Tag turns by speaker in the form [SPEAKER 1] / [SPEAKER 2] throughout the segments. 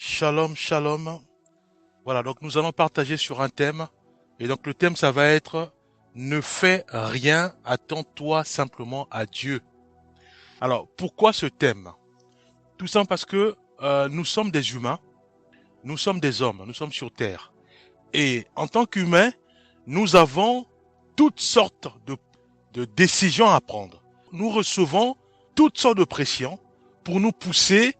[SPEAKER 1] Shalom, shalom. Voilà, donc nous allons partager sur un thème. Et donc le thème, ça va être ne fais rien, attends-toi simplement à Dieu. Alors, pourquoi ce thème? Tout simplement parce que nous sommes des humains, nous sommes des hommes, nous sommes sur Terre. Et en tant qu'humains, nous avons toutes sortes de décisions à prendre. Nous recevons toutes sortes de pressions pour nous pousser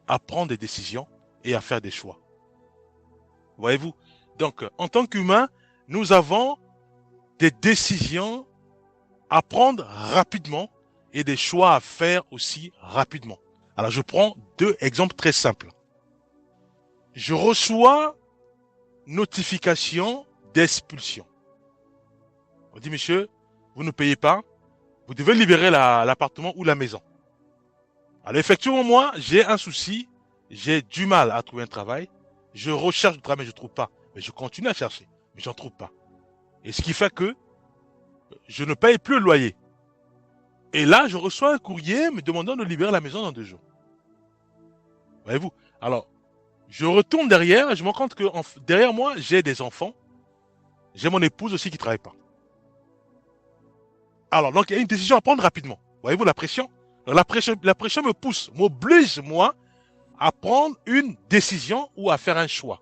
[SPEAKER 1] à prendre des décisions et à faire des choix. Voyez-vous? Donc, en tant qu'humain, nous avons des décisions à prendre rapidement et des choix à faire aussi rapidement. Alors, je prends deux exemples très simples. Je reçois notification d'expulsion. On dit, monsieur, vous ne payez pas, vous devez libérer l'appartement ou la maison. Alors, effectivement, moi, j'ai un souci, j'ai du mal à trouver un travail. Je recherche du travail, mais je ne trouve pas. Mais je continue à chercher, mais je n'en trouve pas. Et ce qui fait que je ne paye plus le loyer. Et là, je reçois un courrier me demandant de libérer la maison dans 2 jours. Voyez-vous? Alors, je retourne derrière et je me rends compte que derrière moi, j'ai des enfants. J'ai mon épouse aussi qui ne travaille pas. Alors, donc, il y a une décision à prendre rapidement. Voyez-vous la pression? La pression me pousse, m'oblige, moi, à prendre une décision ou à faire un choix.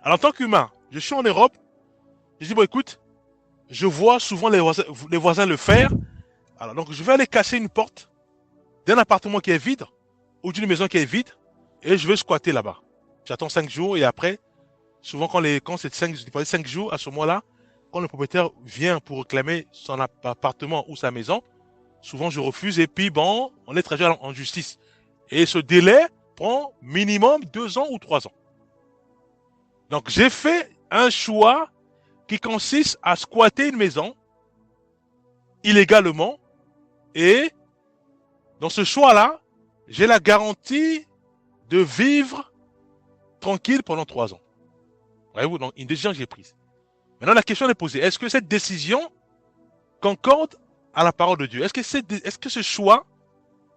[SPEAKER 1] Alors, en tant qu'humain, je suis en Europe. Je dis, bon, écoute, je vois souvent les voisins le faire. Alors, donc, je vais aller casser une porte d'un appartement qui est vide ou d'une maison qui est vide et je vais squatter là-bas. J'attends 5 jours et après, souvent quand c'est 5 jours, à ce moment-là, quand le propriétaire vient pour réclamer son appartement ou sa maison, souvent je refuse et puis bon, on est traduit en justice. Et ce délai prend minimum 2 ans ou 3 ans. Donc j'ai fait un choix qui consiste à squatter une maison illégalement et dans ce choix-là, j'ai la garantie de vivre tranquille pendant 3 ans. Voyez-vous, donc une décision que j'ai prise. Maintenant, la question est posée. Est-ce que cette décision concorde à la parole de Dieu? Est-ce que ce choix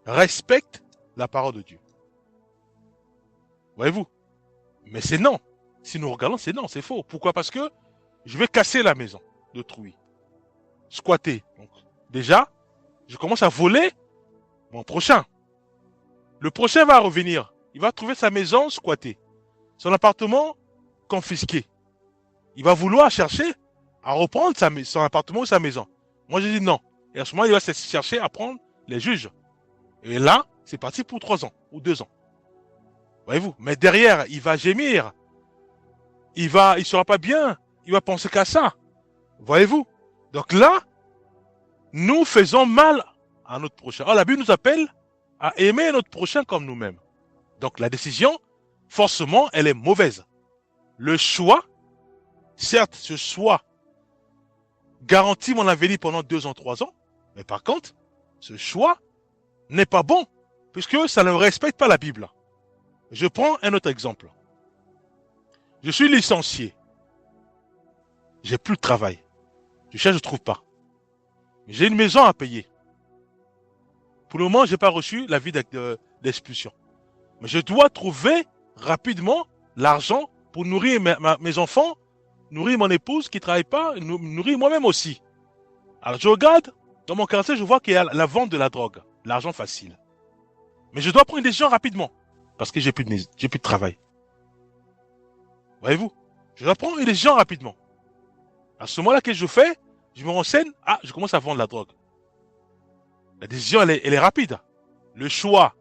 [SPEAKER 1] respecte la parole de Dieu? Voyez-vous? Mais c'est non. Si nous regardons, c'est non, c'est faux. Pourquoi? Parce que je vais casser la maison d'autrui. Squatter. Donc, déjà, je commence à voler mon prochain. Le prochain va revenir. Il va trouver sa maison squattée. Son appartement confisqué. Il va vouloir chercher à reprendre son appartement ou sa maison. Moi, je dis non. Et à ce moment, il va chercher à prendre les juges. Et là, c'est parti pour 3 ans ou 2 ans. Voyez-vous? Mais derrière, il va gémir. Il sera pas bien. Il va penser qu'à ça. Voyez-vous? Donc là, nous faisons mal à notre prochain. Alors, la Bible nous appelle à aimer notre prochain comme nous-mêmes. Donc la décision, forcément, elle est mauvaise. Le choix, certes, ce choix garantit mon avenir pendant 2 ans, 3 ans, mais par contre, ce choix n'est pas bon, puisque ça ne respecte pas la Bible. Je prends un autre exemple. Je suis licencié. J'ai plus de travail. Je cherche, je ne trouve pas. J'ai une maison à payer. Pour le moment, je n'ai pas reçu l'avis d'expulsion. Mais je dois trouver rapidement l'argent pour nourrir mes enfants, nourrir mon épouse qui ne travaille pas, nourrir moi-même aussi. Alors je regarde, dans mon quartier, je vois qu'il y a la vente de la drogue, l'argent facile. Mais je dois prendre une décision rapidement, parce que j'ai plus de travail. Voyez-vous? Je dois prendre une décision rapidement. À ce moment-là, qu'est-ce que je fais? Je me renseigne, je commence à vendre la drogue. La décision, elle est rapide. Le choix,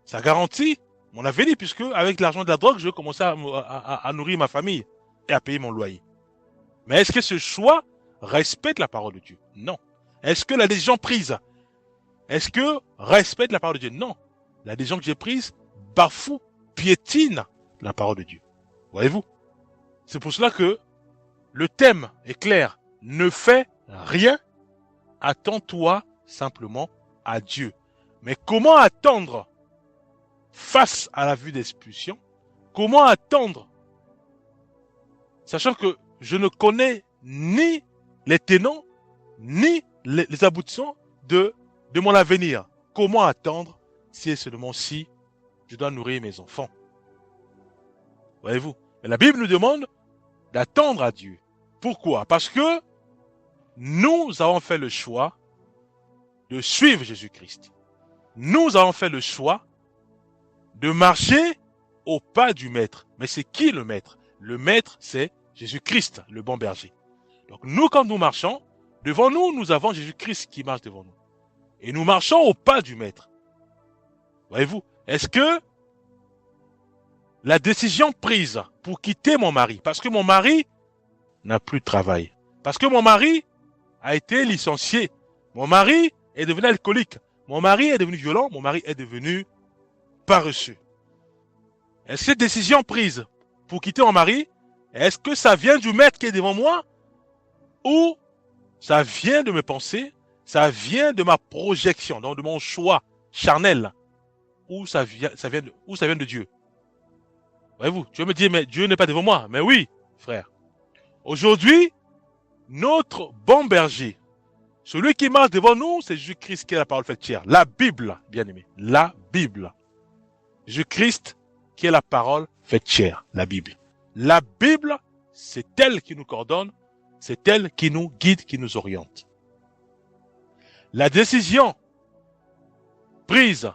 [SPEAKER 1] ça garantit mon avenir, puisque avec l'argent de la drogue, je vais commencer à nourrir ma famille et à payer mon loyer. Mais est-ce que ce choix respecte la parole de Dieu? Non. Est-ce que la décision prise, est-ce que respecte la parole de Dieu? Non. La décision que j'ai prise bafoue, piétine la parole de Dieu. Voyez-vous? C'est pour cela que le thème est clair. Ne fais rien, attends-toi simplement à Dieu. Mais comment attendre face à la vue d'expulsion? Comment attendre, sachant que je ne connais ni les tenants, ni les aboutissants de mon avenir? Comment attendre si et seulement si je dois nourrir mes enfants. Voyez-vous? Et la Bible nous demande d'attendre à Dieu. Pourquoi? Parce que nous avons fait le choix de suivre Jésus-Christ. Nous avons fait le choix de marcher au pas du Maître. Mais c'est qui le Maître? Le Maître, c'est Jésus-Christ, le bon berger. Donc nous, quand nous marchons, devant nous, nous avons Jésus-Christ qui marche devant nous. Et nous marchons au pas du Maître. Voyez-vous? Est-ce que la décision prise pour quitter mon mari, parce que mon mari n'a plus de travail, parce que mon mari a été licencié, mon mari est devenu alcoolique, mon mari est devenu violent, mon mari est devenu paresseux. Est-ce que cette décision prise pour quitter mon mari, est-ce que ça vient du Maître qui est devant moi ou ça vient de mes pensées, ça vient de ma projection, donc de mon choix charnel, ou ça vient de Dieu? Voyez-vous, tu vas me dire, mais Dieu n'est pas devant moi. Mais oui, frère. Aujourd'hui, notre bon berger, celui qui marche devant nous, c'est Jésus-Christ qui est la parole faite chair. La Bible, bien aimé. La Bible. Jésus-Christ qui est la parole faite chair. La Bible. La Bible, c'est elle qui nous coordonne, c'est elle qui nous guide, qui nous oriente. La décision prise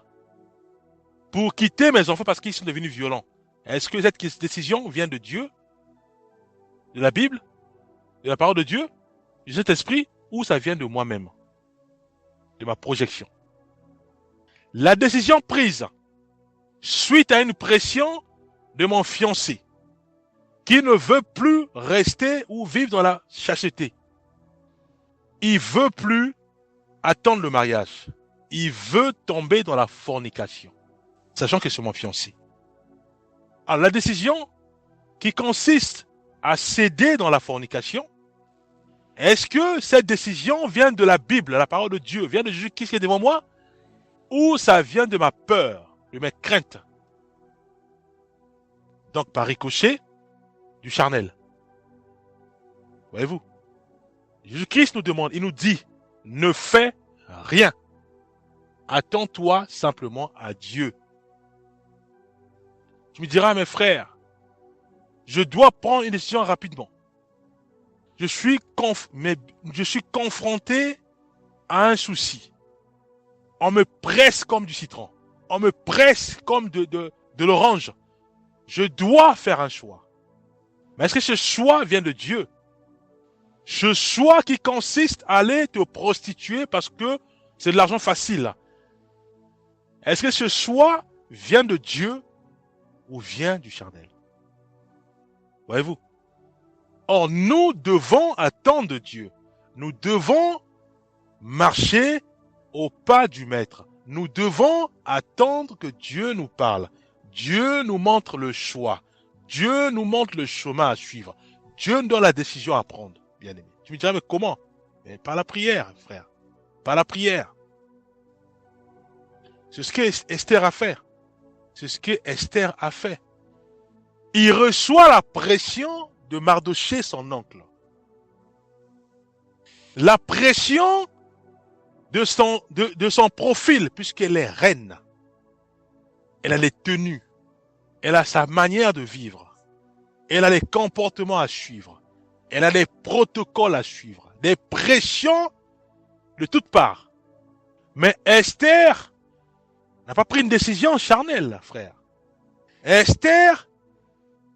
[SPEAKER 1] pour quitter mes enfants parce qu'ils sont devenus violents, est-ce que cette décision vient de Dieu, de la Bible, de la parole de Dieu, de cet esprit, ou ça vient de moi-même, de ma projection? La décision prise suite à une pression de mon fiancé qui ne veut plus rester ou vivre dans la chasteté. Il veut plus attendre le mariage. Il veut tomber dans la fornication, sachant que c'est mon fiancé. Alors la décision qui consiste à céder dans la fornication, est-ce que cette décision vient de la Bible, la parole de Dieu, vient de Jésus-Christ qui est devant moi, ou ça vient de ma peur, de mes craintes? Donc par ricochet, du charnel. Voyez-vous? Jésus-Christ nous demande, il nous dit, ne fais rien. Attends-toi simplement à Dieu. Tu me diras, mes frères, je dois prendre une décision rapidement. Je suis confronté à un souci. On me presse comme du citron. On me presse comme de l'orange. Je dois faire un choix. Mais est-ce que ce choix vient de Dieu? Ce choix qui consiste à aller te prostituer parce que c'est de l'argent facile. Est-ce que ce choix vient de Dieu ou vient du charnel? Voyez-vous? Or, nous devons attendre Dieu. Nous devons marcher au pas du Maître. Nous devons attendre que Dieu nous parle. Dieu nous montre le choix. Dieu nous montre le chemin à suivre. Dieu nous donne la décision à prendre, bien aimé. Tu me diras, mais comment? Mais par la prière, frère. Par la prière. C'est ce que Esther a fait. C'est ce que Esther a fait. Il reçoit la pression de Mardochée, son oncle. La pression de son profil, puisqu'elle est reine. Elle a les tenues. Elle a sa manière de vivre. Elle a les comportements à suivre. Elle a les protocoles à suivre. Des pressions de toutes parts. Mais Esther n'a pas pris une décision charnelle, frère. Esther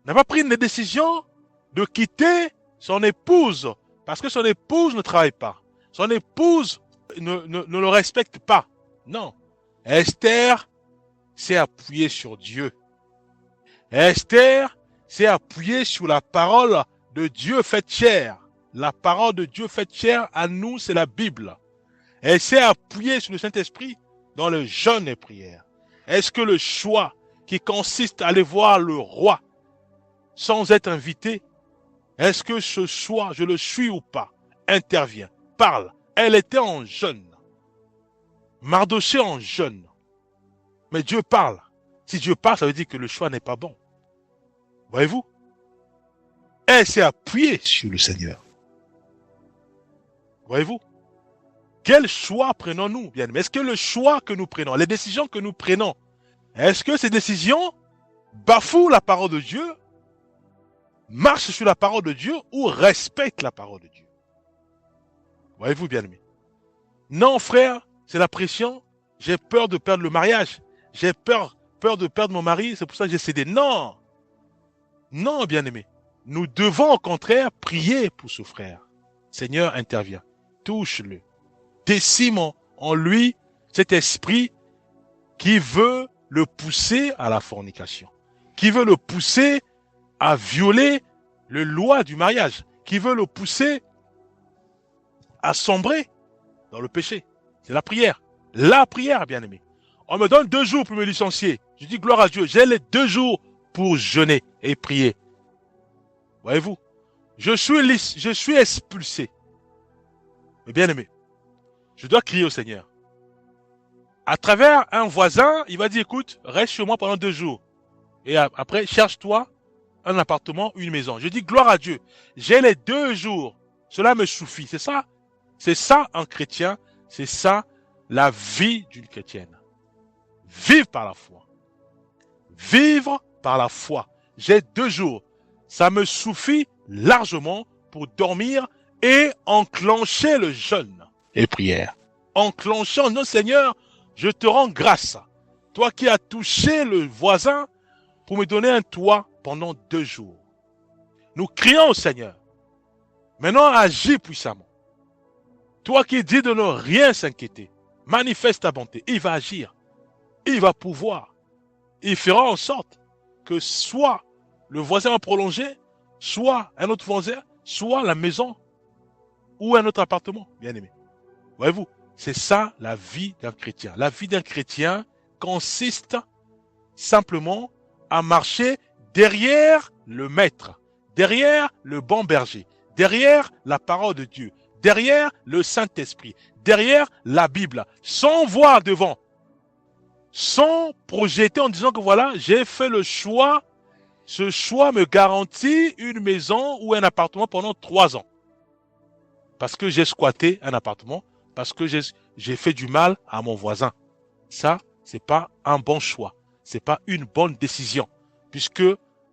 [SPEAKER 1] n'a pas pris une décision de quitter son épouse parce que son épouse ne travaille pas. Son épouse ne le respecte pas. Non. Esther s'est appuyée sur Dieu. Esther s'est appuyée sur la parole de Dieu faite chair. La parole de Dieu faite chair, à nous, c'est la Bible. Elle s'est appuyée sur le Saint-Esprit dans le jeûne et prière. Est-ce que le choix qui consiste à aller voir le roi sans être invité, est-ce que ce choix, je le suis ou pas, intervient, parle? Elle était en jeûne. Mardochée en jeûne. Mais Dieu parle. Si Dieu parle, ça veut dire que le choix n'est pas bon. Voyez-vous? Elle s'est appuyée sur le Seigneur. Voyez-vous? Quel choix prenons-nous, bien? Est-ce que le choix que nous prenons, les décisions que nous prenons, Est-ce que ces décisions bafouent la parole de Dieu, marchent sur la parole de Dieu ou respectent la parole de Dieu? Voyez-vous, bien-aimés? Non, frère, c'est la pression. J'ai peur de perdre le mariage. J'ai peur de perdre mon mari, c'est pour ça que j'ai cédé. Non, non, bien-aimés. Nous devons au contraire prier pour ce frère. Seigneur, intervient. Touche-le. Décime en lui cet esprit qui veut le pousser à la fornication, qui veut le pousser à violer les lois du mariage, qui veut le pousser à sombrer dans le péché. C'est la prière. La prière, bien-aimé. On me donne 2 jours pour me licencier. Je dis gloire à Dieu. J'ai les 2 jours pour jeûner et prier. Voyez-vous, je suis expulsé. Mais bien-aimé, je dois crier au Seigneur. À travers un voisin, il va dire, écoute, reste chez moi pendant 2 jours. Et après, cherche-toi un appartement, une maison. Je dis, gloire à Dieu. J'ai les 2 jours. Cela me suffit. C'est ça. C'est ça un chrétien. C'est ça la vie d'une chrétienne. Vivre par la foi. Vivre par la foi. J'ai 2 jours. Ça me suffit largement pour dormir et enclencher le jeûne et prière. Enclenchant, non Seigneur, je te rends grâce. Toi qui as touché le voisin pour me donner un toit pendant 2 jours. Nous crions au Seigneur. Maintenant, agis puissamment. Toi qui dis de ne rien s'inquiéter, manifeste ta bonté. Il va agir. Il va pouvoir. Il fera en sorte que soit le voisin va prolonger, soit un autre voisin, soit la maison ou un autre appartement, bien aimé. Voyez-vous, c'est ça la vie d'un chrétien. La vie d'un chrétien consiste simplement à marcher derrière le maître, derrière le bon berger, derrière la parole de Dieu, derrière le Saint-Esprit, derrière la Bible, sans voir devant, sans projeter en disant que voilà, j'ai fait le choix, ce choix me garantit une maison ou un appartement pendant 3 ans. Parce que j'ai squatté un appartement, parce que j'ai fait du mal à mon voisin. Ça, c'est pas un bon choix. C'est pas une bonne décision. Puisque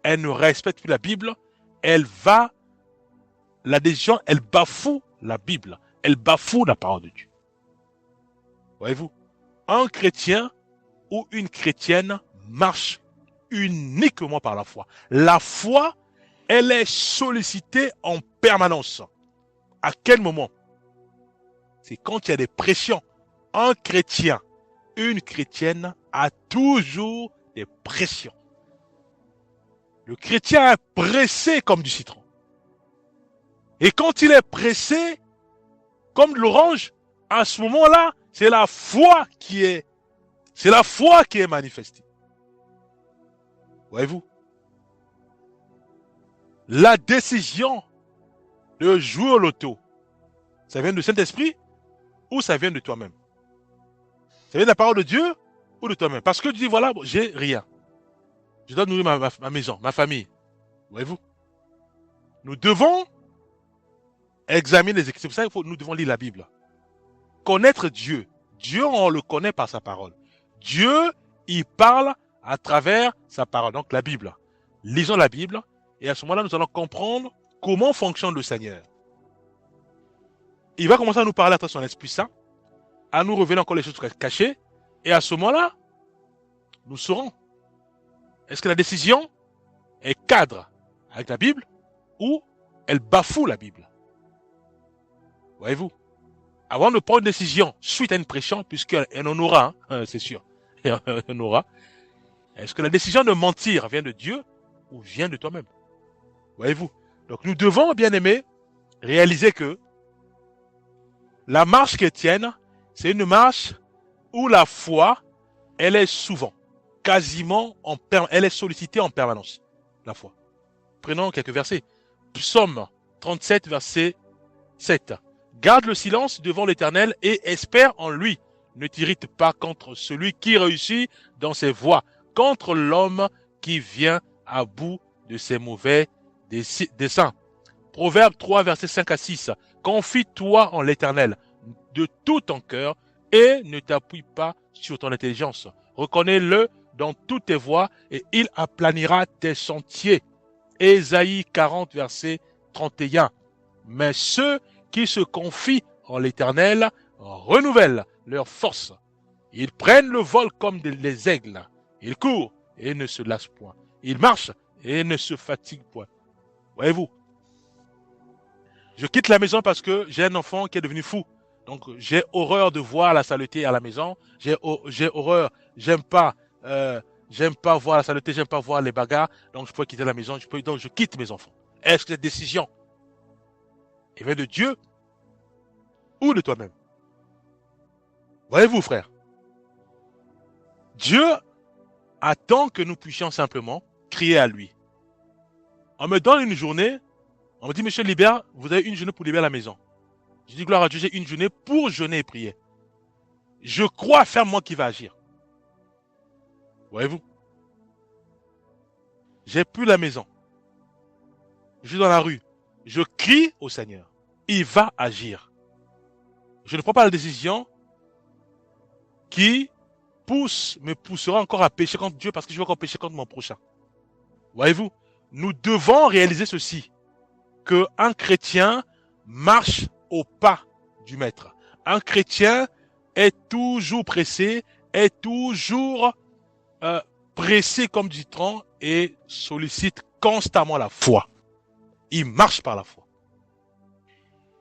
[SPEAKER 1] elle ne respecte plus la Bible, la décision, elle bafoue la Bible. Elle bafoue la parole de Dieu. Voyez-vous, un chrétien ou une chrétienne marche uniquement par la foi. La foi, elle est sollicitée en permanence. À quel moment? C'est quand il y a des pressions. Un chrétien, une chrétienne a toujours des pressions. Le chrétien est pressé comme du citron. Et quand il est pressé comme de l'orange, à ce moment-là, c'est la foi qui est manifestée. Voyez-vous? La décision de jouer au loto, ça vient du Saint-Esprit ou ça vient de toi-même? Ça vient de la parole de Dieu ou de toi-même? Parce que tu dis, voilà, j'ai rien. Je dois nourrir ma maison, ma famille. Voyez-vous? Nous devons examiner les Écritures. C'est pour ça que nous devons lire la Bible. Connaître Dieu. Dieu, on le connaît par sa parole. Dieu, il parle à travers sa parole. Donc la Bible. Lisons la Bible et à ce moment-là, nous allons comprendre comment fonctionne le Seigneur. Il va commencer à nous parler à travers son Esprit Saint, à nous révéler encore les choses cachées, et à ce moment-là, nous saurons est-ce que la décision est cadre avec la Bible ou elle bafoue la Bible. Voyez-vous, avant de prendre une décision suite à une pression, puisqu'elle en aura, c'est sûr, elle en aura, est-ce que la décision de mentir vient de Dieu ou vient de toi-même? Voyez-vous, donc nous devons, bien aimés, réaliser que la marche chrétienne, c'est une marche où la foi, elle est souvent, quasiment, elle est sollicitée en permanence, la foi. Prenons quelques versets. Psaume 37, verset 7. Garde le silence devant l'Éternel et espère en lui. Ne t'irrite pas contre celui qui réussit dans ses voies, contre l'homme qui vient à bout de ses mauvais desseins. Proverbe 3, verset 5 à 6. Confie-toi en l'Éternel de tout ton cœur et ne t'appuie pas sur ton intelligence. Reconnais-le
[SPEAKER 2] dans toutes tes voies et il aplanira tes sentiers. Ésaïe 40, verset 31. Mais ceux qui se confient en l'Éternel renouvellent leur force. Ils prennent le vol comme les aigles. Ils courent et ne se lassent point. Ils marchent et ne se fatiguent point. Voyez-vous, je quitte la maison parce que j'ai un enfant qui est devenu fou. Donc j'ai horreur de voir la saleté à la maison. J'ai horreur, j'aime pas voir la saleté, j'aime pas voir les bagarres. Donc je peux quitter la maison, donc je quitte mes enfants. Est-ce que cette décision vient de Dieu ou de toi-même? Voyez-vous, frère, Dieu attend que nous puissions simplement crier à lui. On me donne une journée, on me dit, monsieur Libère, vous avez une journée pour libérer la maison. Je dis, gloire à Dieu, j'ai une journée pour jeûner et prier. Je crois fermement qu'il va agir. Voyez-vous? J'ai plus la maison. Je suis dans la rue. Je crie au Seigneur. Il va agir. Je ne prends pas la décision qui me poussera encore à pécher contre Dieu parce que je vais encore pécher contre mon prochain. Voyez-vous? Nous devons réaliser ceci, qu'un chrétien marche au pas du maître. Un chrétien est toujours pressé, est toujours pressé comme du tronc et sollicite constamment la foi. Il marche par la foi.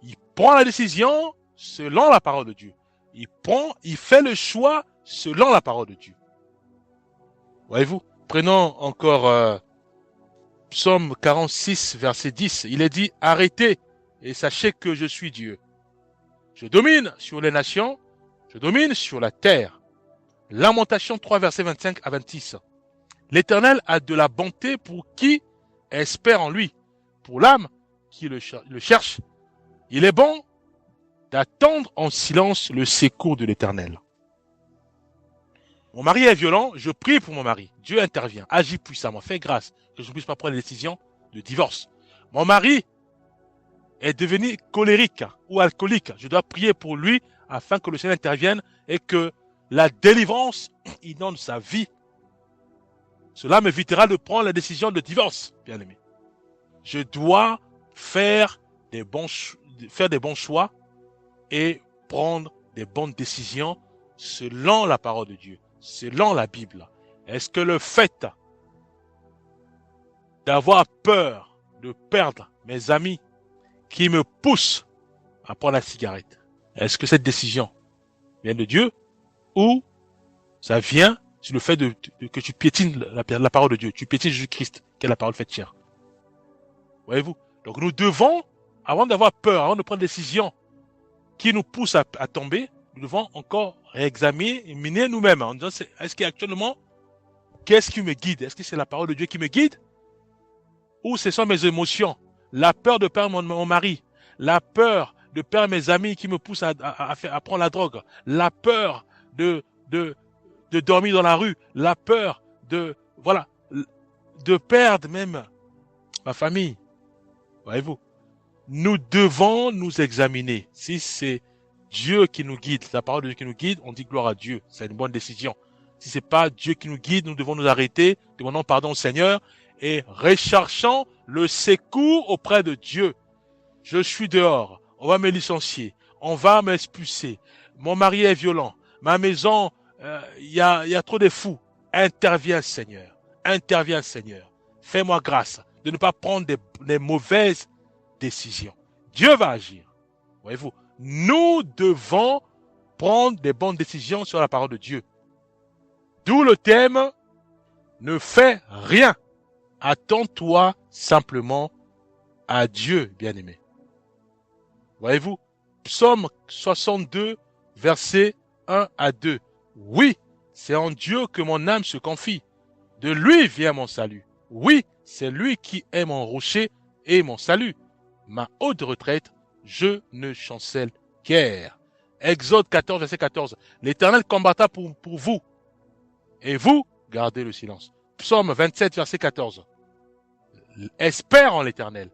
[SPEAKER 2] Il prend la décision selon la parole de Dieu. Il fait le choix selon la parole de Dieu. Voyez-vous? Prenons encore Psaume 46, verset 10. Il est dit, arrêtez et sachez que je suis Dieu. Je domine sur les nations, je domine sur la terre. Lamentation 3, verset 25 à 26. L'Éternel a de la bonté pour qui espère en lui, pour l'âme qui le cherche. Il est bon d'attendre en silence le secours de l'Éternel. Mon mari est violent, je prie pour mon mari. Dieu intervient, agit puissamment, fait grâce que je ne puisse pas prendre la décision de divorce. Mon mari est devenu colérique ou alcoolique. Je dois prier pour lui afin que le Seigneur intervienne et que la délivrance inonde sa vie. Cela m'évitera de prendre la décision de divorce, bien aimé. Je dois faire des bons choix et prendre des bonnes décisions selon la parole de Dieu, selon la Bible. Est-ce que le fait d'avoir peur de perdre mes amis qui me poussent à prendre la cigarette, est-ce que cette décision vient de Dieu ou ça vient sur le fait que tu piétines la parole de Dieu, tu piétines Jésus-Christ, qui est la parole faite chair? Voyez-vous? Donc nous devons, avant d'avoir peur, avant de prendre une décision qui nous pousse à tomber, nous devons encore réexaminer nous-mêmes en disant, est-ce qu'actuellement, qu'est-ce qui me guide? Est-ce que c'est la parole de Dieu qui me guide? Ou ce sont mes émotions? La peur de perdre mon mari, la peur de perdre mes amis qui me poussent à prendre la drogue, la peur de dormir dans la rue, la peur de perdre même ma famille. Voyez-vous? Nous devons nous examiner. Si c'est Dieu qui nous guide, la parole de Dieu qui nous guide, on dit gloire à Dieu. C'est une bonne décision. Si c'est pas Dieu qui nous guide, nous devons nous arrêter, demandons pardon au Seigneur et recherchons le secours auprès de Dieu. Je suis dehors, on va me licencier, on va m'expulser, mon mari est violent, ma maison, il y a trop de fous. Interviens Seigneur, fais-moi grâce de ne pas prendre des mauvaises décisions. Dieu va agir. Voyez-vous, nous devons prendre des bonnes décisions sur la parole de Dieu. D'où le thème, ne fais rien. Attends-toi simplement à Dieu, bien-aimé. Voyez-vous, Psaume 62, versets 1 à 2. Oui, c'est en Dieu que mon âme se confie. De lui vient mon salut. Oui, c'est lui qui est mon rocher et mon salut. Ma haute retraite, je ne chancelle guère. Exode 14, verset 14. L'Éternel combattra pour vous. Et vous, gardez le silence. Psaume 27, verset 14. Espère en l'Éternel.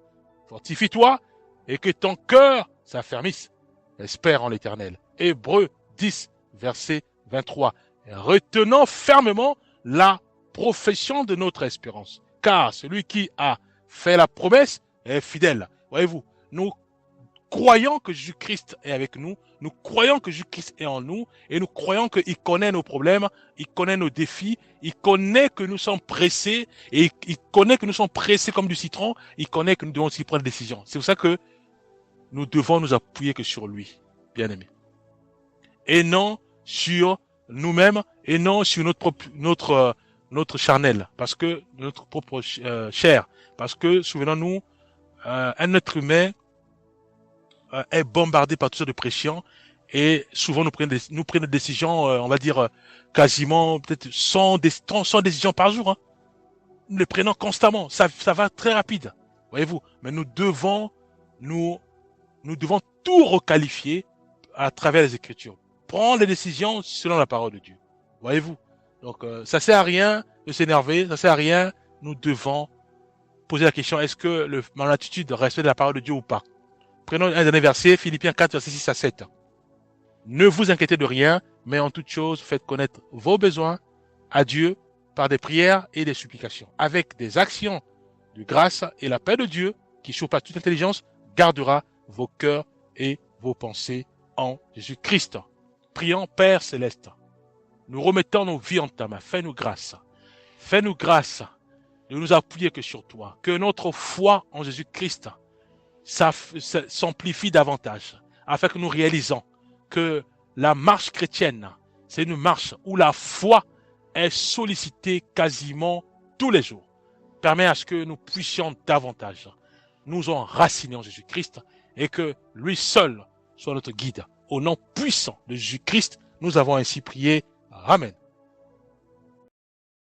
[SPEAKER 2] Fortifie-toi et que ton cœur s'affermisse. Espère en l'Éternel. Hébreux 10, verset 23. Retenons fermement
[SPEAKER 1] la profession de notre espérance. Car celui qui a fait la promesse est fidèle. Voyez-vous, nous croyons que Jésus-Christ est avec nous, nous croyons que Jésus-Christ est en nous, et nous croyons qu'il connaît nos problèmes, il connaît nos défis, il connaît que nous sommes pressés, et il connaît que nous sommes pressés comme du citron, il connaît que nous devons aussi prendre des décisions. C'est pour ça que nous devons nous appuyer que sur lui, bien-aimés. Et non sur nous-mêmes, et non sur notre charnel, parce que notre propre chair. Parce que, souvenons-nous, un être humain est bombardé par toutes sortes de pressions, et souvent nous prenons des décisions, on va dire, quasiment peut-être 100 décisions par jour. Hein. Nous les prenons constamment, ça va très rapide, voyez-vous. Mais nous devons tout requalifier à travers les Écritures. Prendre les décisions selon la parole de Dieu, voyez-vous. Donc ça sert à rien de s'énerver, ça sert à rien. Nous devons poser la question, est-ce que mon attitude respecte la parole de Dieu ou pas? Prenons un dernier verset, Philippiens 4, verset 6 à 7. Ne vous inquiétez de rien, mais en toute chose, faites connaître vos besoins à Dieu par des prières et des supplications. Avec des actions de grâce, et la paix de Dieu, qui surpasse toute intelligence, gardera vos cœurs et vos pensées en Jésus-Christ. Prions, Père céleste, nous remettons nos vies en ta main. Fais-nous grâce. Fais-nous grâce de nous appuyer que sur toi. Que notre foi en Jésus-Christ s'amplifie davantage, afin que nous réalisons que la marche chrétienne, c'est une marche où la foi est sollicitée quasiment tous les jours. Permets à ce que nous puissions davantage nous enraciner en Jésus-Christ et que lui seul soit notre guide. Au nom puissant de Jésus-Christ, nous avons ainsi prié. Amen.